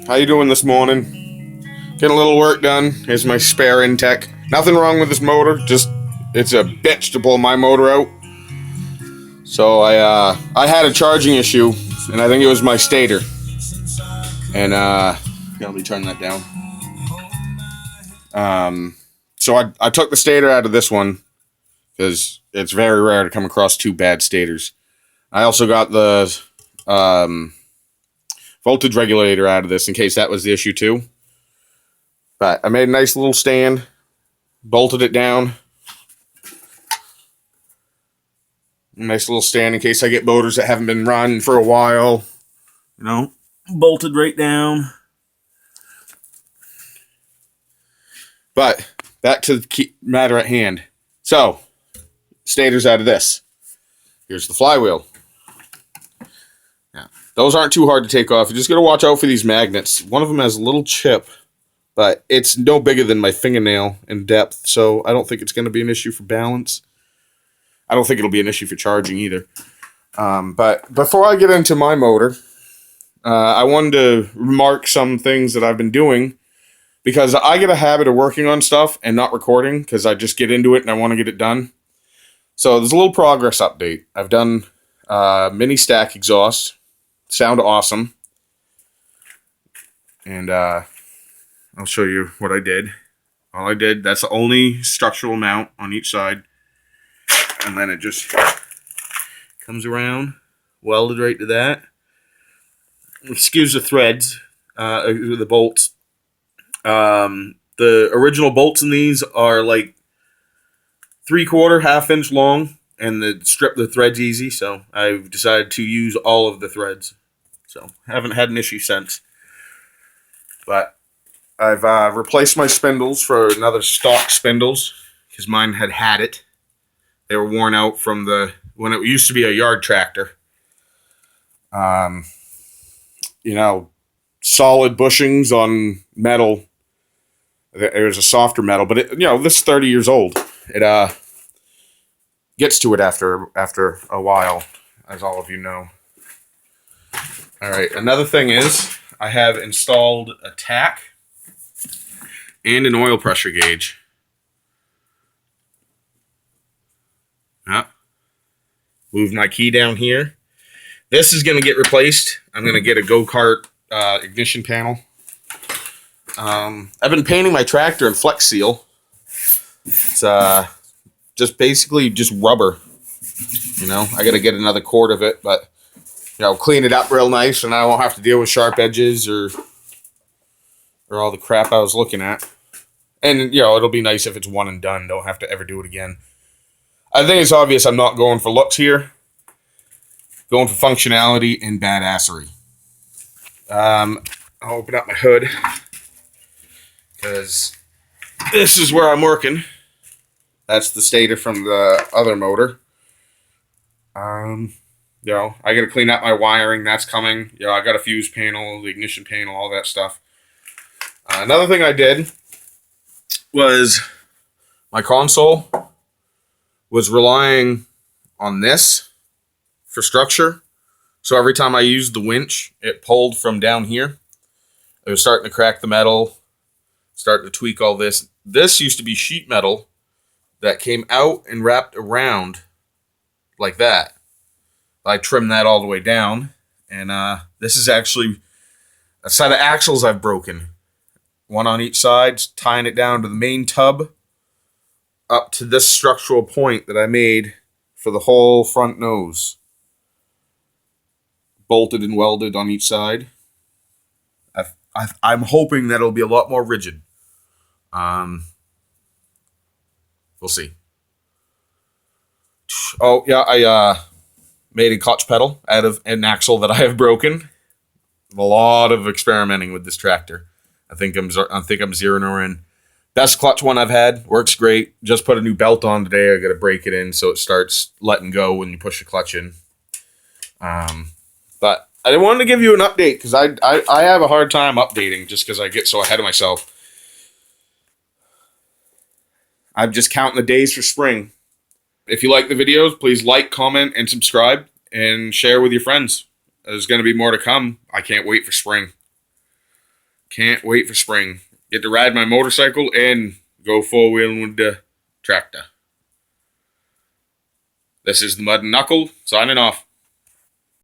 How you doing this morning? Getting a little work done. Here's my spare Intech. Nothing wrong with this motor, just it's a bitch to pull my motor out. So I had a charging issue, and I think it was my stator. And let me turn that down. So I took the stator out of this one because it's very rare to come across two bad stators. I also got the voltage regulator out of this in case that was the issue too. But I made a nice little stand, bolted it down. Nice little stand in case I get motors that haven't been run for a while. You know, bolted right down. But back to the matter at hand. So, stator's out of this. Here's the flywheel. Now, those aren't too hard to take off. You just got to watch out for these magnets. One of them has a little chip, but it's no bigger than my fingernail in depth, so I don't think it's going to be an issue for balance. I don't think it'll be an issue for charging either. But before I get into my motor, I wanted to remark some things that I've been doing because I get a habit of working on stuff and not recording because I just get into it and I want to get it done. So there's a little progress update. I've done mini stack exhaust. Sound awesome. And I'll show you what I did. All I did, that's the only structural mount on each side. And then it just comes around, welded right to that. Excuse the threads, the bolts. The original bolts in these are like 3/4, half-inch long, and strip the threads easy, so I've decided to use all of the threads. So, haven't had an issue since. But I've replaced my spindles for another stock spindles, because mine had it. They were worn out from when it used to be a yard tractor. You know, solid bushings on metal. It was a softer metal, but this is 30 years old. It gets to it after a while, as all of you know. All right, another thing is I have installed a tack and an oil pressure gauge. Move my key down here. This is going to get replaced. I'm going to get a go-kart ignition panel. I've been painting my tractor in Flex Seal. It's just basically just rubber. I got to get another quart of it, but clean it up real nice, and I won't have to deal with sharp edges or all the crap I was looking at. And it'll be nice if it's one and done. Don't have to ever do it again. I think it's obvious I'm not going for looks here. Going for functionality and badassery. I'll open up my hood because this is where I'm working. That's the stator from the other motor. I got to clean up my wiring. That's coming. I got a fuse panel, the ignition panel, all that stuff. Another thing I did was my console was relying on this for structure. So every time I used the winch, it pulled from down here. It was starting to crack the metal, starting to tweak all this. This used to be sheet metal that came out and wrapped around like that. I trimmed that all the way down. And this is actually a set of axles I've broken. One on each side, tying it down to the main tub up to this structural point that I made for the whole front nose. Bolted and welded on each side. I'm hoping that it'll be a lot more rigid. We'll see. Oh, yeah, I made a clutch pedal out of an axle that I have broken. A lot of experimenting with this tractor. I think I'm zeroing her in. Best clutch one I've had. Works great. Just put a new belt on today. I got to break it in so it starts letting go when you push the clutch in. But I wanted to give you an update because I have a hard time updating just because I get so ahead of myself. I'm just counting the days for spring. If you like the videos, please like, comment, and subscribe, and share with your friends. There's going to be more to come. I can't wait for spring. Can't wait for spring. Get to ride my motorcycle and go four-wheeling with the tractor. This is the Mud and Knuckle, signing off.